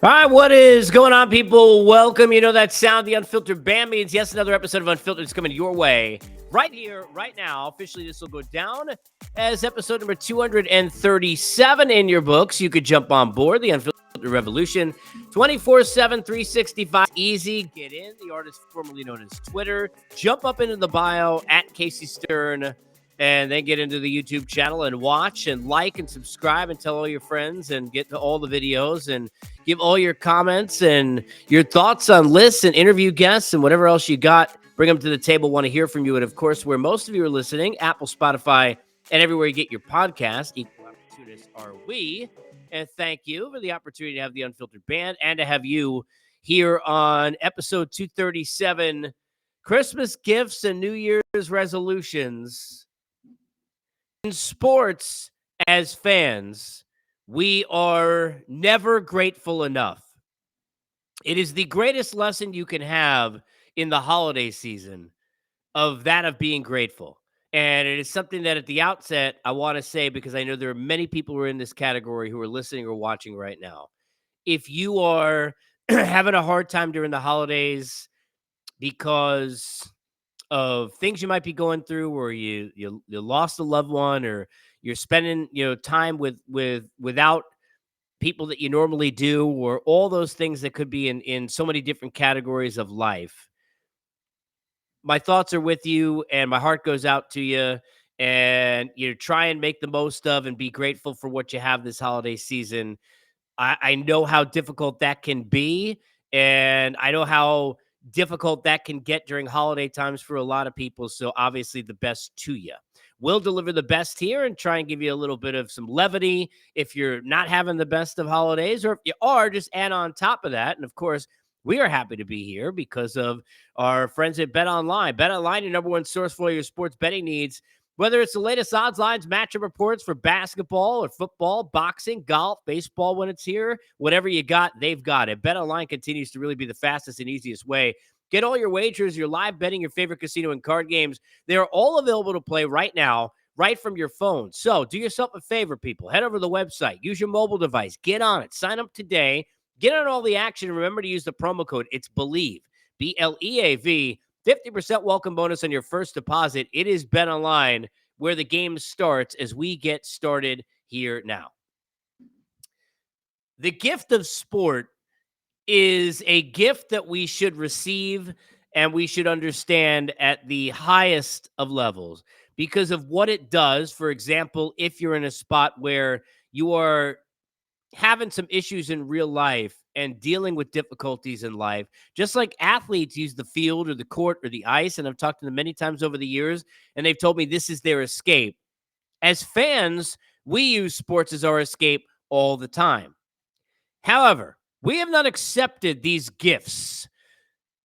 All right, what is going on, people? Welcome. You know that sound, the Unfiltered band means. Yes, another episode of Unfiltered is coming your way right here, right now. Officially, this will go down as episode number 237 in your books. You could jump on board the Unfiltered Revolution 24/7, 365. Easy. Get in. The artist formerly known as Twitter. Jump up into the bio at Casey Stern and then get into the YouTube channel and watch and like and subscribe and tell all your friends and get to all the videos and give all your comments and your thoughts on lists and interview guests and whatever else you got. Bring them to the table. Want to hear from you. And of course, where most of you are listening, Apple, Spotify, and everywhere you get your podcast, equal opportunists are we. And thank you for the opportunity to have the Unfiltered band and to have you here on episode 237, Christmas gifts and New Year's resolutions. In sports, as fans, we are never grateful enough. It is the greatest lesson you can have in the holiday season of that of being grateful. And it is something that at the outset, I want to say, because I know there are many people who are in this category who are listening or watching right now. If you are having a hard time during the holidays because of things you might be going through, or you lost a loved one, or you're spending time without people that you normally do, or all those things that could be in so many different categories of life. My thoughts are with you, and my heart goes out to you. And try and make the most of and be grateful for what you have this holiday season. I know how difficult that can be, and I know how difficult that can get during holiday times for a lot of people. So obviously the best to you. We'll deliver the best here and try and give you a little bit of some levity if you're not having the best of holidays, or if you are, just add on top of that. And of course, we are happy to be here because of our friends at Bet Online. Bet Online, your number one source for your sports betting needs. Whether it's the latest odds, lines, matchup reports for basketball or football, boxing, golf, baseball when it's here, whatever you got, they've got it. BetOnline continues to really be the fastest and easiest way. Get all your wagers, your live betting, your favorite casino and card games. They are all available to play right now, right from your phone. So do yourself a favor, people. Head over to the website. Use your mobile device. Get on it. Sign up today. Get on all the action. Remember to use the promo code. It's BELIEVE, BLEAV. 50% welcome bonus on your first deposit. It is Bet Online where the game starts as we get started here now. The gift of sport is a gift that we should receive and we should understand at the highest of levels because of what it does. For example, if you're in a spot where you are having some issues in real life and dealing with difficulties in life, just like athletes use the field or the court or the ice. And I've talked to them many times over the years, and they've told me this is their escape. As fans, we use sports as our escape all the time. However, we have not accepted these gifts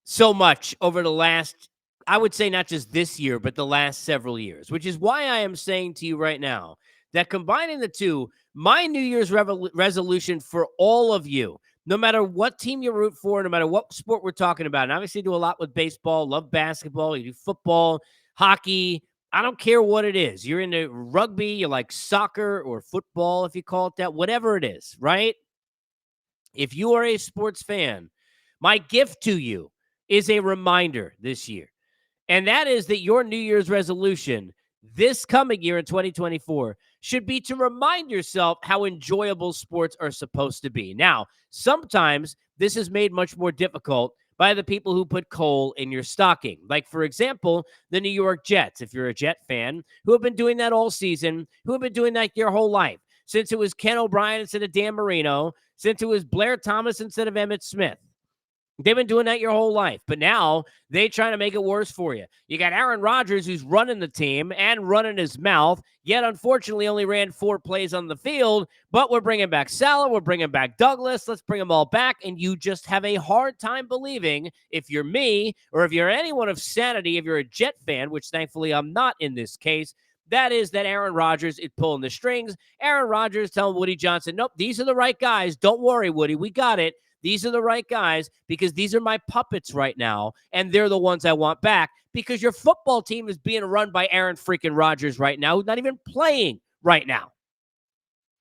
so much over the last, I would say not just this year, but the last several years, which is why I am saying to you right now that combining the two, my New Year's resolution for all of you, no matter what team you root for, no matter what sport we're talking about, and obviously do a lot with baseball, love basketball, you do football, hockey, I don't care what it is. You're into rugby, you like soccer or football, if you call it that, whatever it is, right? If you are a sports fan, my gift to you is a reminder this year. And that is that your New Year's resolution this coming year in 2024 should be to remind yourself how enjoyable sports are supposed to be. Now, sometimes this is made much more difficult by the people who put coal in your stocking. Like, for example, the New York Jets, if you're a Jet fan, who have been doing that all season, who have been doing that your whole life. Since it was Ken O'Brien instead of Dan Marino, since it was Blair Thomas instead of Emmitt Smith. They've been doing that your whole life, but now they trying to make it worse for you. You got Aaron Rodgers, who's running the team and running his mouth, yet unfortunately only ran 4 plays on the field, but we're bringing back Salah, we're bringing back Douglas, let's bring them all back, and you just have a hard time believing, if you're me, or if you're anyone of sanity, if you're a Jet fan, which thankfully I'm not in this case, that is that Aaron Rodgers is pulling the strings. Aaron Rodgers telling Woody Johnson, nope, these are the right guys. Don't worry, Woody, we got it. These are the right guys because these are my puppets right now, and they're the ones I want back because your football team is being run by Aaron freaking Rodgers right now, who's not even playing right now.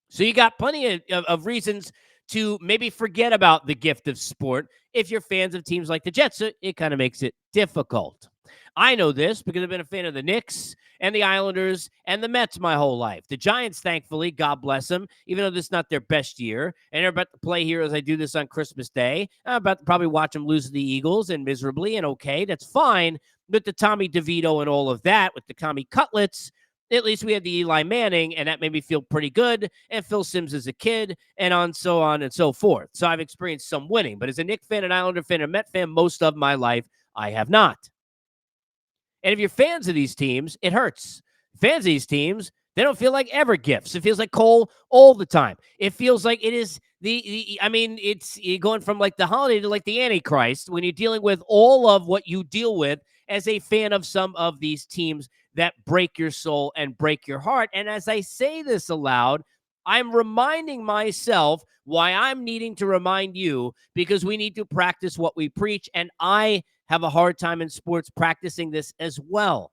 So you got plenty of reasons to maybe forget about the gift of sport if you're fans of teams like the Jets. So it kind of makes it difficult. I know this because I've been a fan of the Knicks and the Islanders and the Mets my whole life. The Giants, thankfully, God bless them, even though this is not their best year, and they're about to play here as I do this on Christmas Day. I'm about to probably watch them lose to the Eagles and miserably, and okay, that's fine. With the Tommy DeVito and all of that, with the Tommy Cutlets, at least we had the Eli Manning, and that made me feel pretty good. And Phil Simms as a kid, and so on and so forth. So I've experienced some winning, but as a Knicks fan, an Islander fan, a Met fan, most of my life, I have not. And if you're fans of these teams, it hurts. Fans of these teams, they don't feel like ever gifts. It feels like coal all the time. It feels like it is it's going from like the holiday to like the Antichrist when you're dealing with all of what you deal with as a fan of some of these teams that break your soul and break your heart. And as I say this aloud, I'm reminding myself why I'm needing to remind you, because we need to practice what we preach. And I have a hard time in sports practicing this as well.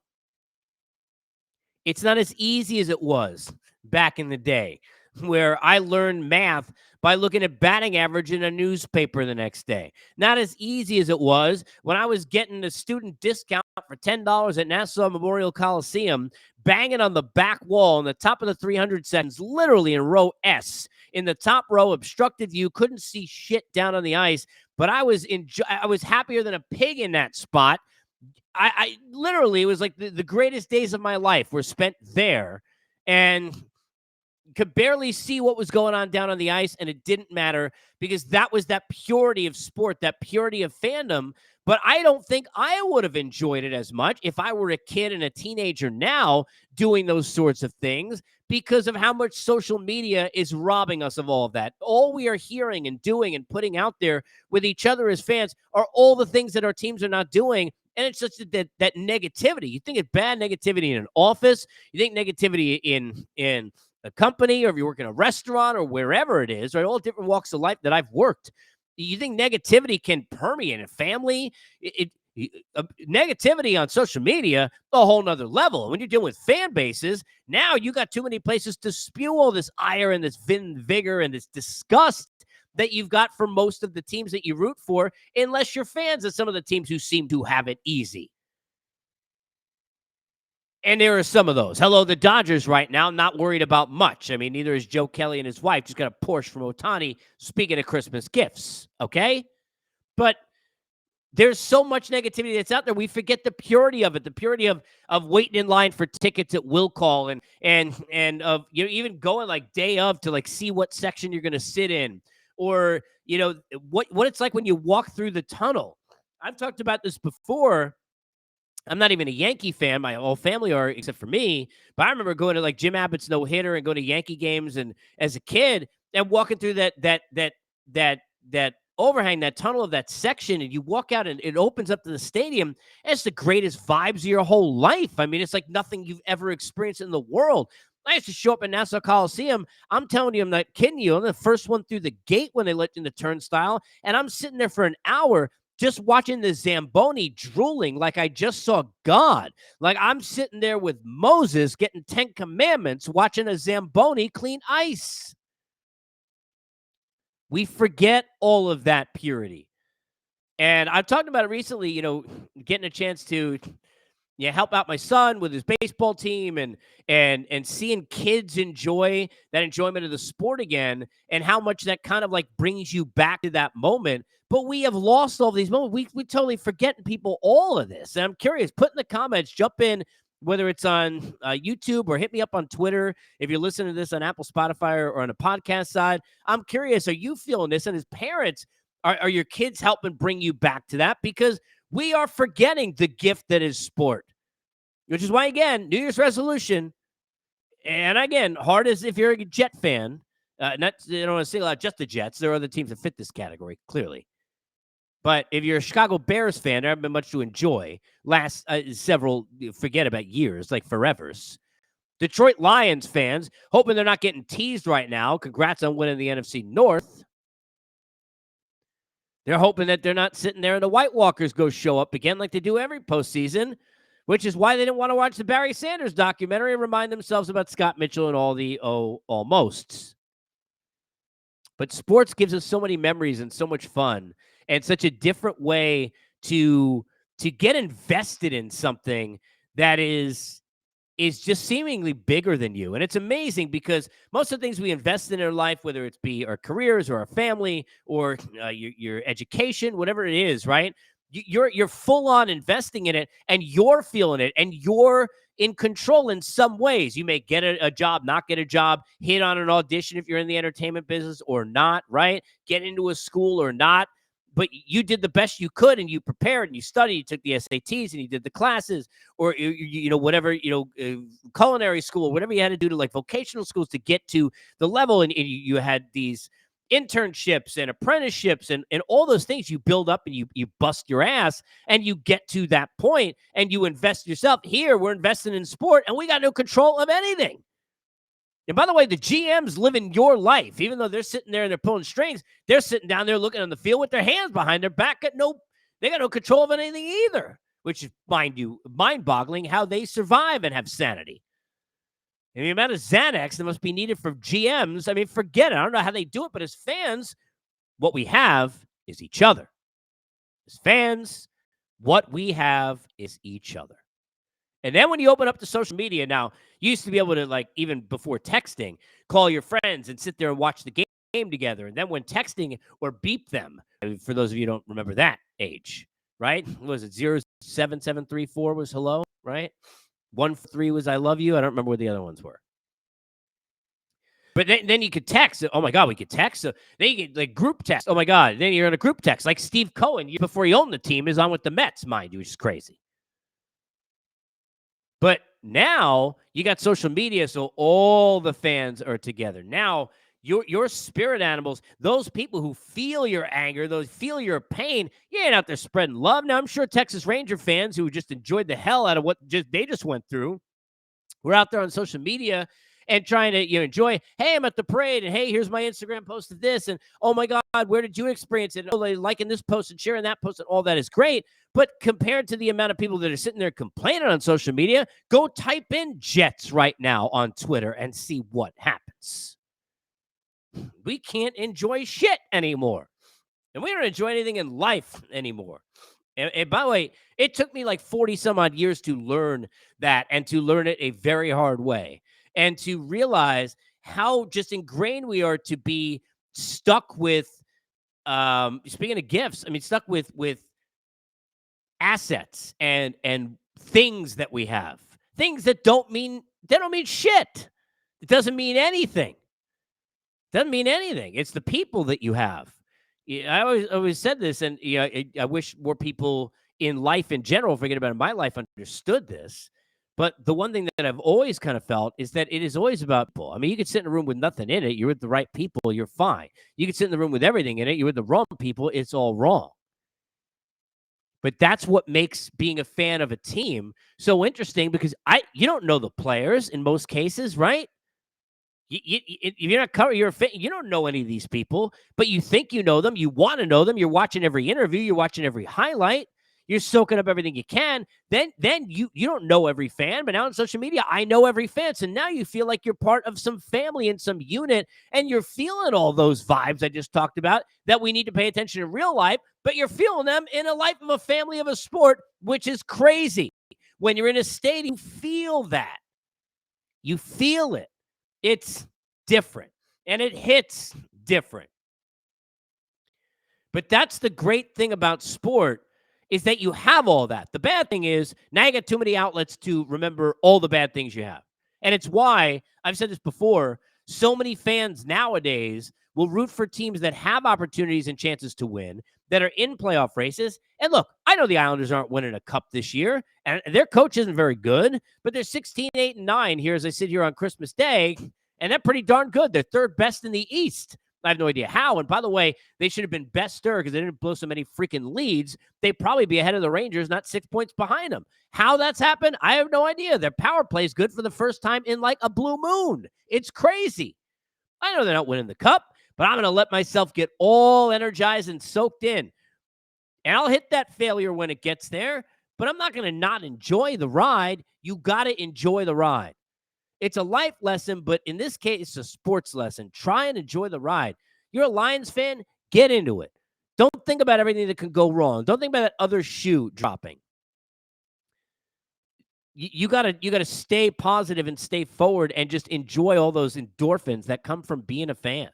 It's not as easy as it was back in the day, where I learned math by looking at batting average in a newspaper the next day. Not as easy as it was when I was getting a student discount for $10 at Nassau Memorial Coliseum, banging on the back wall in the top of the 300 seconds, literally in row S. In the top row, obstructed view, couldn't see shit down on the ice, but I was happier than a pig in that spot. I literally, it was like the greatest days of my life were spent there, and could barely see what was going on down on the ice, and it didn't matter because that was that purity of sport, that purity of fandom. But I don't think I would have enjoyed it as much if I were a kid and a teenager now doing those sorts of things, because of how much social media is robbing us of all of that. All we are hearing and doing and putting out there with each other as fans are all the things that our teams are not doing. And it's just that negativity. You think it's bad negativity in an office, you think negativity in a company, or if you work in a restaurant or wherever it is, right? All different walks of life that I've worked. You think negativity can permeate a family? Negativity on social media, a whole nother level. And when you're dealing with fan bases, now you got too many places to spew all this ire and this vigor and this disgust that you've got for most of the teams that you root for, unless you're fans of some of the teams who seem to have it easy. And there are some of those. Hello, the Dodgers right now, not worried about much. I mean, neither is Joe Kelly and his wife. Just got a Porsche from Ohtani, speaking of Christmas gifts, okay? But there's so much negativity that's out there. We forget the purity of it, the purity of waiting in line for tickets at will call, and of even going like day of to like see what section you're going to sit in, or what it's like when you walk through the tunnel. I've talked about this before. I'm not even a Yankee fan. My whole family are, except for me. But I remember going to like Jim Abbott's no hitter and going to Yankee games, and as a kid, and walking through that overhang, that tunnel of that section, and you walk out and it opens up to the stadium. And it's the greatest vibes of your whole life. I mean, it's like nothing you've ever experienced in the world. I used to show up at Nassau Coliseum. I'm telling you, I'm not kidding you. I'm the first one through the gate when they let you in the turnstile, and I'm sitting there for an hour just watching the Zamboni drooling like I just saw God. Like I'm sitting there with Moses getting 10 commandments, watching a Zamboni clean ice. We forget all of that purity. And I've talked about it recently, getting a chance to help out my son with his baseball team, and seeing kids enjoy that enjoyment of the sport again, and how much that kind of like brings you back to that moment. But we have lost all these moments. We totally forget people all of this. And I'm curious, put in the comments, jump in, whether it's on YouTube or hit me up on Twitter. If you're listening to this on Apple, Spotify, or on a podcast side, I'm curious, are you feeling this? And as parents, are your kids helping bring you back to that? Because we are forgetting the gift that is sport, which is why, again, New Year's resolution, and again, hard as if you're a Jet fan, not, I don't want to single out just the Jets. There are other teams that fit this category, clearly. But if you're a Chicago Bears fan, there haven't been much to enjoy last several, forget about years, like forevers. Detroit Lions fans, hoping they're not getting teased right now. Congrats on winning the NFC North. They're hoping that they're not sitting there and the White Walkers go show up again like they do every postseason, which is why they didn't want to watch the Barry Sanders documentary and remind themselves about Scott Mitchell and all the almosts. But sports gives us so many memories and so much fun and such a different way to get invested in something that is just seemingly bigger than you. And it's amazing because most of the things we invest in our life, whether it's be our careers or our family or your education, whatever it is, right? You're full on investing in it and you're feeling it and you're in control in some ways. You may get a job, not get a job, hit on an audition if you're in the entertainment business or not, right? Get into a school or not. But you did the best you could and you prepared and you studied, you took the SATs and you did the classes or, whatever, culinary school, whatever you had to do to like vocational schools to get to the level. And you had these internships and apprenticeships and all those things you build up and you bust your ass and you get to that point and you invest yourself. Here, we're investing in sport and we got no control of anything. And by the way, the GM's living your life. Even though they're sitting there and they're pulling strings, they're sitting down there looking on the field with their hands behind their back. They got no control of anything either, which is, mind you, mind-boggling how they survive and have sanity. And the amount of Xanax that must be needed for GMs, I mean, forget it. I don't know how they do it, but as fans, what we have is each other. As fans, what we have is each other. And then when you open up the social media now, you used to be able to, like, even before texting, call your friends and sit there and watch the game together. And then when texting or beep them, for those of you who don't remember that age, right? What was it 07734 was hello, right? 13 was I love you. I don't remember what the other ones were. But then you could text. Oh, my God, we could text. So then you could, like, group text. Oh, my God. Then you're in a group text. Like Steve Cohen, before he owned the team, is on with the Mets, mind you, which is crazy. But now you got social media, so all the fans are together. Now your spirit animals, those people who feel your anger, those feel your pain, you ain't out there spreading love. Now I'm sure Texas Ranger fans who just enjoyed the hell out of what they just went through, we're out there on social media and trying to enjoy. Hey, I'm at the parade, and hey, here's my Instagram post of this, and oh my God, where did you experience it? And, oh, liking this post and sharing that post, and all that is great. But compared to the amount of people that are sitting there complaining on social media, go type in Jets right now on Twitter and see what happens. We can't enjoy shit anymore. And we don't enjoy anything in life anymore. And by the way, it took me like 40 some odd years to learn that and to learn it a very hard way and to realize how just ingrained we are to be stuck with, speaking of gifts, I mean, stuck with assets and things that we have, things that don't mean shit. It doesn't mean anything. Doesn't mean anything. It's the people that you have. I always said this, and I wish more people in life in general, forget about it, my life, understood this. But the one thing that I've always kind of felt is that it is always about people. I mean, you could sit in a room with nothing in it. You're with the right people. You're fine. You could sit in the room with everything in it. You're with the wrong people. It's all wrong. But that's what makes being a fan of a team so interesting because you don't know the players in most cases, right? You're not covered. You're a fan. You don't know any of these people, but you think you know them. You want to know them. You're watching every interview. You're watching every highlight. You're soaking up everything you can. Then you don't know every fan, but now on social media, I know every fan. So now you feel like you're part of some family and some unit, and you're feeling all those vibes I just talked about that we need to pay attention in real life, but you're feeling them in a life of a family of a sport, which is crazy. When you're in a stadium, you feel that. You feel it. It's different, and it hits different. But that's the great thing about sport is that you have all that. The bad thing is now you got too many outlets to remember all the bad things you have. And it's why, I've said this before, so many fans nowadays will root for teams that have opportunities and chances to win, that are in playoff races. And look, I know the Islanders aren't winning a cup this year, and their coach isn't very good, but they're 16-8-9 here as I sit here on Christmas Day, and they're pretty darn good. They're third best in the East. I have no idea how. And by the way, they should have been bester because they didn't blow so many freaking leads. They'd probably be ahead of the Rangers, not 6 points behind them. How that's happened, I have no idea. Their power play is good for the first time in like a blue moon. It's crazy. I know they're not winning the cup, but I'm going to let myself get all energized and soaked in. And I'll hit that failure when it gets there, but I'm not going to not enjoy the ride. You got to enjoy the ride. It's a life lesson, but in this case, it's a sports lesson. Try and enjoy the ride. You're a Lions fan, get into it. Don't think about everything that can go wrong. Don't think about that other shoe dropping. You gotta stay positive and stay forward and just enjoy all those endorphins that come from being a fan.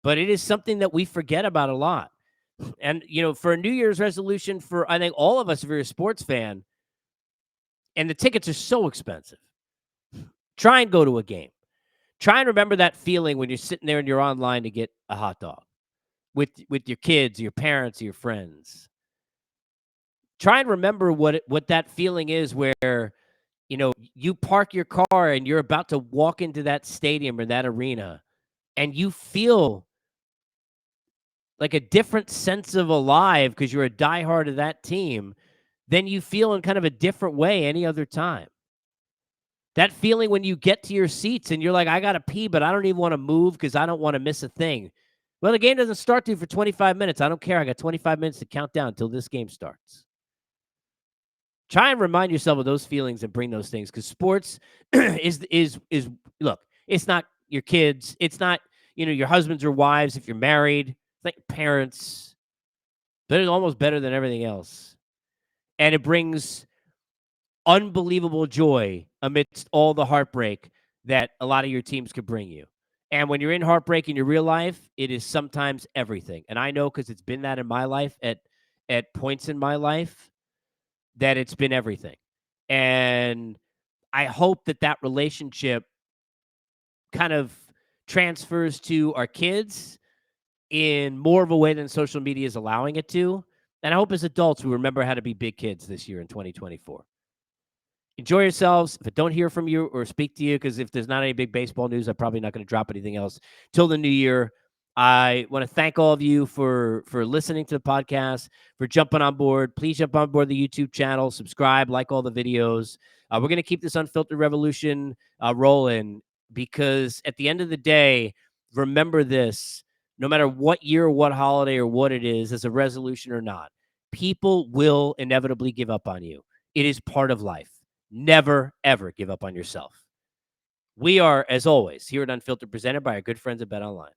But it is something that we forget about a lot. And for a New Year's resolution for I think all of us, if you're a sports fan, and the tickets are so expensive, try and go to a game. Try and remember that feeling when you're sitting there and you're online to get a hot dog with your kids, your parents, your friends. Try and remember what that feeling is where you park your car and you're about to walk into that stadium or that arena and you feel like a different sense of alive because you're a diehard of that team than you feel in kind of a different way any other time. That feeling when you get to your seats and you're like, I got to pee, but I don't even want to move because I don't want to miss a thing. Well, the game doesn't start for 25 minutes. I don't care. I got 25 minutes to count down until this game starts. Try and remind yourself of those feelings and bring those things because sports is look, it's not your kids. It's not, your husbands or wives if you're married. It's like parents. But it's almost better than everything else. And it brings unbelievable joy amidst all the heartbreak that a lot of your teams could bring you. And when you're in heartbreak in your real life, it is sometimes everything. And I know because it's been that in my life at points in my life that it's been everything. And I hope that relationship kind of transfers to our kids in more of a way than social media is allowing it to. And I hope as adults we remember how to be big kids this year in 2024. Enjoy yourselves. If I don't hear from you or speak to you, because if there's not any big baseball news, I'm probably not going to drop anything else till the new year. I want to thank all of you for listening to the podcast, for jumping on board. Please jump on board the YouTube channel, subscribe, like all the videos. We're going to keep this Unfiltered Revolution rolling because at the end of the day, remember this, no matter what year or what holiday or what it is, as a resolution or not, people will inevitably give up on you. It is part of life. Never, ever give up on yourself. We are, as always, here at Unfiltered, presented by our good friends at BetOnline.